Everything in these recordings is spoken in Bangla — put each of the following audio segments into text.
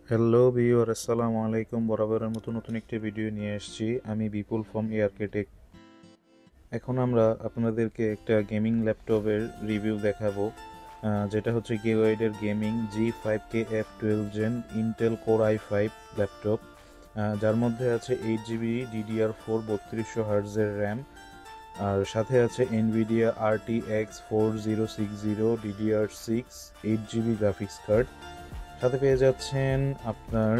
হ্যালো ভিউয়ার, আসসালামু আলাইকুম। বরাবরের মতো নতুন একটি ভিডিও নিয়ে এসেছি। আমি বিপুল ফ্রম এআরকেটেক। এখন আমরা আপনাদেরকে একটা গেমিং ল্যাপটপের রিভিউ দেখাবো, যেটা হচ্ছে গিগাওয়াইডের gaming G5K-F12 gen Intel core i5 laptop, যার মধ্যে আছে 8 GB DDR4 3200 হার্টজের র্যাম, আর সাথে আছে Nvidia RTX 4060 DDR6 8 GB graphics card. সাথে পেয়ে যাচ্ছেন আপনার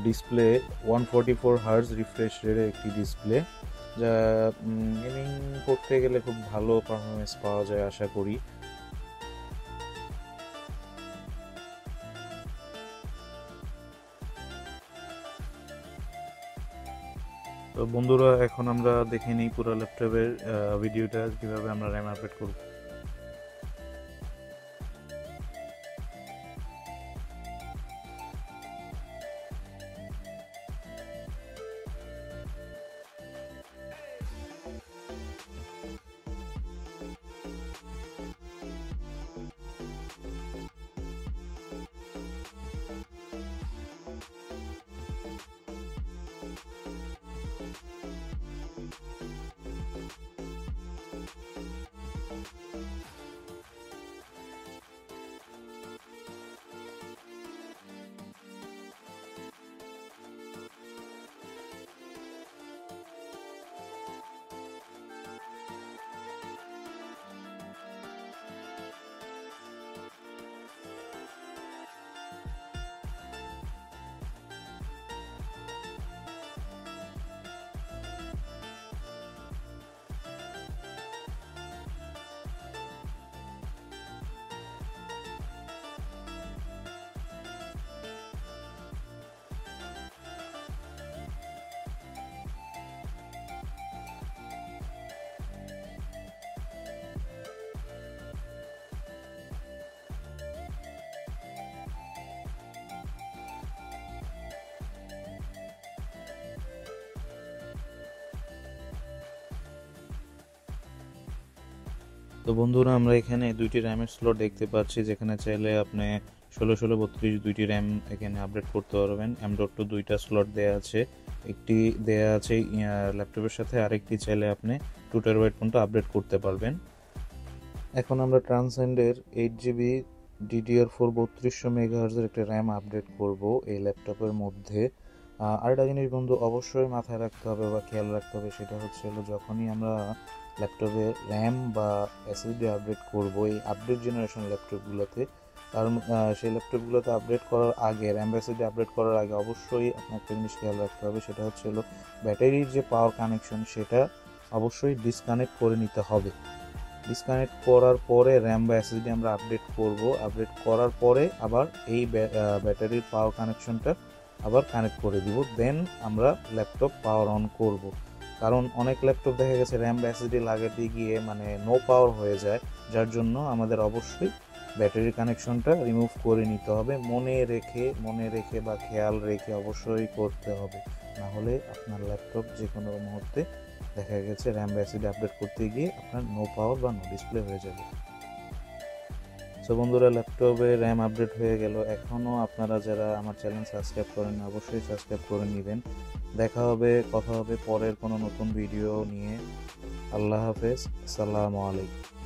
ডিসপ্লে 144 হার্জ রিফ্রেশ রেটের একটি ডিসপ্লে, যা গেমিং করতে গেলে খুব ভালো পারফরমেন্স পাওয়া যায় আশা করি। তো বন্ধুরা, এখন আমরা দেখে নিই পুরো ল্যাপটপের ভিডিওটা কীভাবে আমরা র্যাম আপডেট করব। তো বন্ধুরা, আমরা এখানে দুইটি র্যামের স্লট দেখতে পাচ্ছি, যেখানে চাইলে আপনি 16 16 32 দুইটি র্যাম এখানে আপডেট করতে পারবেন। M.2 দুইটা স্লট দেওয়া আছে, একটি দেওয়া আছে ল্যাপটপের সাথে, আরেকটি চাইলে আপনি 2TB পর্যন্ত আপডেট করতে পারবেন। এখন আমরা ট্রান্সেন্ডের 8 GB DDR4 3200 মেগাহার্জের একটা র্যাম আপডেট করব এই ল্যাপটপের মধ্যে। আরেকটা জিনিস বন্ধু অবশ্যই মাথায় রাখতে হবে বা খেয়াল রাখতে হবে, সেটা হচ্ছে যখনই আমরা ল্যাপটপে র্যাম বা এসএসডি আপডেট করব এই আপডেট জেনারেশন ল্যাপটপগুলোতে, তার সেই ল্যাপটপগুলোতে আপডেট করার আগে, র্যাম বা এসএসডি আপডেট করার আগে অবশ্যই আপনার একটা জিনিস খেয়াল রাখতে হবে, সেটা হচ্ছে ব্যাটারির যে পাওয়ার কানেকশন সেটা অবশ্যই ডিসকানেক্ট করে নিতে হবে। ডিসকানেক্ট করার পরে র্যাম বা এসএসডি আমরা আপডেট করব। আপডেট করার পরে আবার এই ব্যাটারির পাওয়ার কানেকশনটা আবার কানেক্ট করে দিব, দেন আমরা ল্যাপটপ পাওয়ার অন করব। কারণ অনেক ল্যাপটপ দেখা গেছে র্যাম বা এসএসডি লাগাতে গিয়ে নো পাওয়ার হয়ে যায়, যার জন্য আমাদের অবশ্যই ব্যাটারির কানেকশনটা রিমুভ করে নিতে হবে। মনে রেখে বা খেয়াল রেখে অবশ্যই করতে হবে, না হলে আপনার ল্যাপটপ যে কোনো মুহূর্তে দেখা গেছে র্যাম বা এসএসডি আপডেট করতে গিয়ে আপনার নো পাওয়ার বা নো ডিসপ্লে হয়ে যাবে। সো বন্ধুরা, ল্যাপটপে র্যাম আপডেট হয়ে গেল। এখনও আপনারা যারা আমার চ্যানেল সাবস্ক্রাইব করেন অবশ্যই সাবস্ক্রাইব করে নেবেন। কথা হবে পরের কোনো নতুন ভিডিও নিয়ে। আল্লাহ হাফেজ, আসসালামু আলাইকুম।